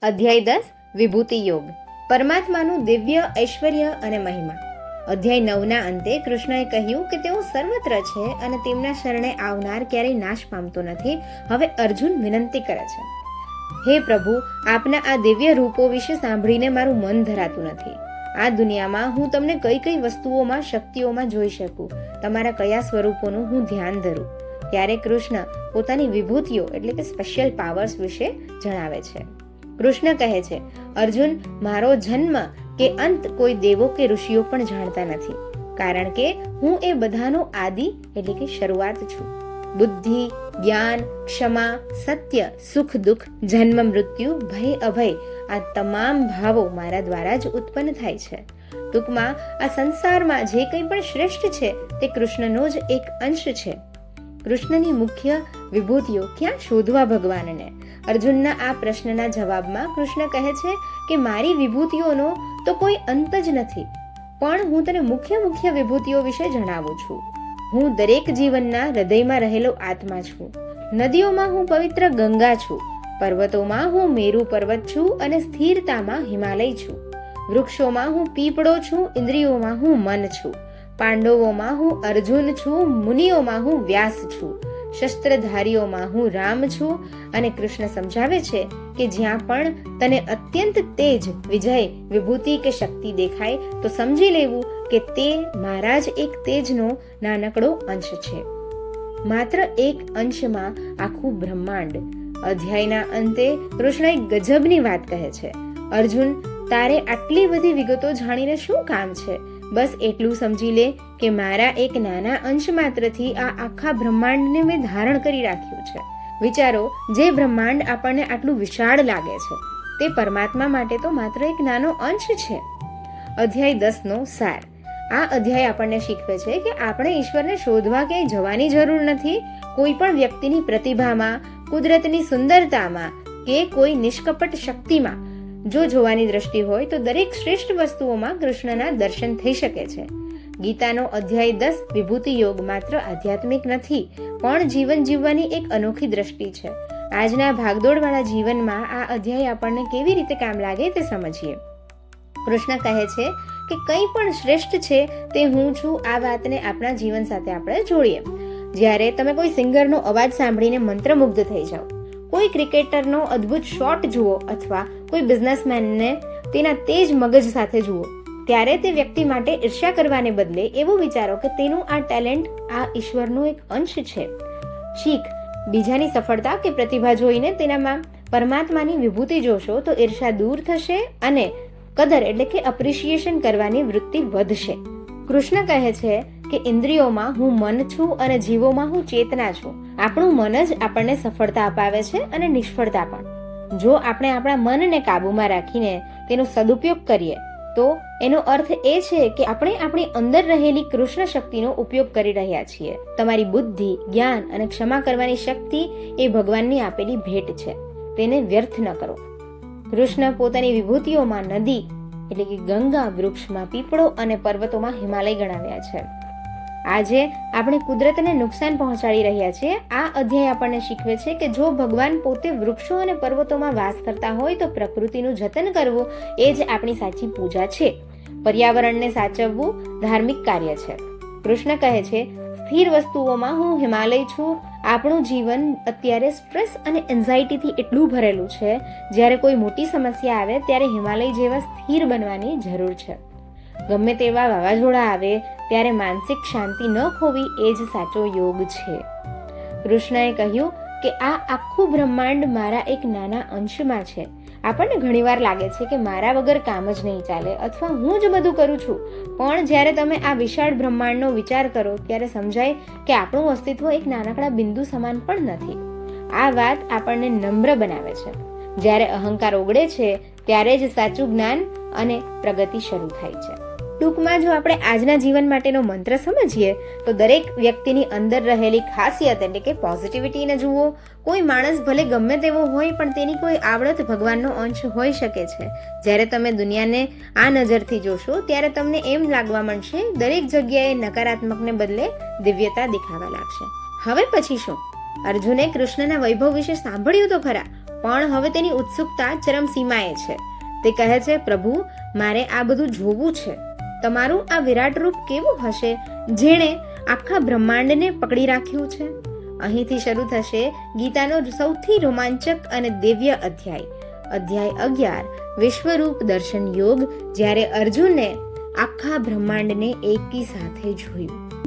અધ્યાય 10 વિભૂતિ યોગ. પરમાત્માનું દિવ્ય ઐશ્વર્ય અને મહિમા. અધ્યાય 9ના અંતે કૃષ્ણએ કહ્યું કે તેઓ સર્વત્ર છે અને તેમના શરણે આવનાર ક્યારેય નાશ પામતો નથી. હવે અર્જુન વિનંતી કરે છે, હે પ્રભુ, આપના આ દિવ્ય રૂપો વિશે સાંભળીને મારું મન ધરાતું નથી. આ દુનિયામાં હું તમને કઈ કઈ વસ્તુઓમાં, શક્તિઓમાં જોઈ શકું, તમારા કયા સ્વરૂપોનું હું ધ્યાન ધરું. ત્યારે કૃષ્ણ પોતાની વિભૂતિઓ એટલે કે સ્પેશિયલ પાવર્સ વિશે જણાવે છે. કૃષ્ણ કહે છે, અર્જુન, મારો જન્મ કે અંત કોઈ દેવો કે ઋષિઓ પણ જાણતા નથી, કારણ કે હું એ બધાનો આદિ એટલે કે શરૂઆત છું. બુદ્ધિ, જ્ઞાન, ક્ષમા, સત્ય, સુખ દુઃખ, જન્મ મૃત્યુ, ભય અભય, આ તમામ ભાવો મારા દ્વારા જ ઉત્પન્ન થાય છે. ટૂંકમાં આ સંસારમાં જે કંઈ પણ શ્રેષ્ઠ છે તે કૃષ્ણનો જ એક અંશ છે. કૃષ્ણની મુખ્ય વિભૂતિઓ ક્યાં શોધવા ભગવાનને? અર્જુનના આ પ્રશ્નના જવાબમાં કૃષ્ણ કહે છે કે મારી વિભૂતિઓનો તો કોઈ અંત જ નથી, પણ હું તને મુખ્ય વિભૂતિઓ વિશે જણાવું છું. હું દરેક જીવનના હૃદયમાં રહેલો આત્મા છું. નદીઓમાં હું પવિત્ર ગંગા છું, પર્વતોમાં હું મેરુ પર્વત છું અને સ્થિરતામાં હિમાલય છું. વૃક્ષોમાં હું પીપળો છું, ઇન્દ્રિયોમાં હું મન છું. પાંડવોમાં હું અર્જુન છું, મુનિઓમાં હું વ્યાસ છું. શસ્ત્રધારીઓમાં હું રામ છું. અને કૃષ્ણ સમજાવે છે કે જ્યાં પણ તને અત્યંત તેજ, વિજય, વિભૂતિ કે શક્તિ દેખાય તો સમજી લેવું કે તે મારા જ એક તેજનો નાનકડો અંશ છે. માત્ર એક અંશમાં આખું બ્રહ્માંડ. અધ્યાયના અંતે કૃષ્ણ એક ગજબની વાત કહે છે, અર્જુન, તારે આટલી બધી વિગતો જાણીને શું કામ છે? બસ એટલું સમજી લે કે મારા એક નાના અંશ માત્રથી આ આખા બ્રહ્માંડને મેં ધારણ કરી રાખ્યું છે. વિચારો, જે બ્રહ્માંડ આપણને આટલું વિશાળ લાગે છે તે પરમાત્મા માટે તો માત્ર એક નાનો અંશ છે. અધ્યાય 10નો સાર. આ અધ્યાય આપણને શીખવે છે કે આપણે ઈશ્વરને શોધવા ક્યાંય જવાની જરૂર નથી. કોઈ પણ વ્યક્તિની પ્રતિભામાં, કુદરતની સુંદરતામાં કે કોઈ નિષ્કપટ શક્તિમાં જો જોવાની દ્રષ્ટિ હોય તો દરેક શ્રેષ્ઠ વસ્તુઓમાં કૃષ્ણના દર્શન થઈ શકે છે. ગીતાનો અધ્યાય 10 વિભૂતિ યોગ માત્ર આધ્યાત્મિક નથી, પણ જીવન જીવવાની એક અનોખી દ્રષ્ટિ છે. આજના ભાગદોડવાળા જીવનમાં આ અધ્યાય આપણને કેવી રીતે કામ લાગે તે સમજીએ. કૃષ્ણ કહે છે કે કંઈ પણ શ્રેષ્ઠ છે તે હું છું. આ વાતને આપણા જીવન સાથે આપણે જોડીએ. જ્યારે તમે કોઈ સિંગરનો અવાજ સાંભળીને મંત્રમુગ્ધ થઈ જાઓ, કોઈ ક્રિકેટરનો અદ્ભુત શોટ જુઓ અથવા કોઈ બિઝનેસમેનને તેના તેજ મગજ સાથે જુઓ, ત્યારે તે વ્યક્તિ માટે ઈર્ષ્યા કરવાને બદલે એવું વિચારો કે તેનું આ ટેલેન્ટ આ ઈશ્વરનો એક અંશ છે. શીખ. બીજાની સફળતા કે પ્રતિભા જોઈને તેનામાં પરમાત્માની વિભૂતિ જોશો તો ઈર્ષ્યા દૂર થશે અને કદર એટલે કે એપ્રિશિએશન કરવાની વૃત્તિ વધશે. કૃષ્ણ કહે છે કે ઇન્દ્રિયોમાં હું મન છું અને જીવોમાં હું ચેતના છું. આપણું મન જ આપણને સફળતા અપાવે છે અને નિષ્ફળતા પણ. જો આપણે આપણા મનને કાબૂમાં રાખીને તેનો સદુપયોગ કરીએ તો એનો અર્થ એ છે કે આપણે આપણી અંદર રહેલી કૃષ્ણ શક્તિનો ઉપયોગ કરી રહ્યા છીએ. તમારી બુદ્ધિ, જ્ઞાન અને ક્ષમા કરવાની શક્તિ એ ભગવાનની આપેલી ભેટ છે, તેને વ્યર્થ ન કરો. કૃષ્ણ પોતાની વિભૂતિઓમાં નદી એટલે કે ગંગા, વૃક્ષમાં પીપળો અને પર્વતોમાં હિમાલય ગણાવ્યા છે. આજે આપણે કુદરતને નુકસાન પહોંચાડી રહ્યા છીએ. આ અધ્યાય આપણને શીખવે છે કે જો ભગવાન પોતે વૃક્ષો અને પર્વતોમાં વાસ કરતા હોય તો પ્રકૃતિનું જતન કરવું એ જ આપણી સાચી પૂજા છે. પર્યાવરણને સાચવવું ધાર્મિક કાર્ય છે. કૃષ્ણ કહે છે, સ્થિર વસ્તુઓમાં હું હિમાલય છું. આપણું જીવન અત્યારે સ્ટ્રેસ અને એન્ઝાઇટીથી એટલું ભરેલું છે, જ્યારે કોઈ મોટી સમસ્યા આવે ત્યારે હિમાલય જેવા સ્થિર બનવાની જરૂર છે. ગમે તેવા વાવાઝોડા આવે ત્યારે માનસિક શાંતિ ન ખોવી એ જ સાચો યોગ છે. કૃષ્ણએ કહ્યું કે આ આખું બ્રહ્માંડ મારા એક નાના અંશમાં છે. આપણને ઘણીવાર લાગે છે કે મારા વગર કામ જ નહીં ચાલે અથવા હું જ બધું કરું છું, પણ જ્યારે તમે આ વિશાળ બ્રહ્માંડનો વિચાર કરો ત્યારે સમજાય કે આપણું અસ્તિત્વ એક નાનકડા બિંદુ સમાન પણ નથી. આ વાત આપણને નમ્ર બનાવે છે. જ્યારે અહંકાર ઓગળે છે ત્યારે જ સાચું જ્ઞાન અને પ્રગતિ શરૂ થાય છે. ટૂંકમાં જો આપણે આજના જીવન માટેનો મંત્ર સમજીએ તો દરેક વ્યક્તિની અંદર રહેલી ખાસિયત એટલે કે પોઝિટિવિટીને જુઓ. કોઈ માણસ ભલે ગમે તેવો હોય પણ તેની કોઈ આવડત ભગવાનનો અંશ હોઈ શકે છે. જ્યારે તમે દુનિયાને આ નજરથી જોશો ત્યારે તમને એમ લાગવા માંડશે દરેક જગ્યાએ નકારાત્મકને બદલે દિવ્યતા દેખાવા લાગશે. હવે પછી શું? અર્જુને કૃષ્ણના વૈભવ વિશે સાંભળ્યું તો ખરા, પણ હવે તેની ઉત્સુકતા ચરમસીમાએ છે. તે કહે છે, પ્રભુ, મારે આ બધું જોવું છે. તમારું આ વિરાટ રૂપ કેવું હશે, જેણે આખા બ્રહ્માંડને પકડી રાખ્યું છે. અહીંથી શરૂ થશે ગીતાનો સૌથી રોમાંચક અને દિવ્ય અધ્યાય 11, વિશ્વરૂપ દર્શન યોગ, જ્યારે અર્જુને આખા બ્રહ્માંડને એકી સાથે જોયું.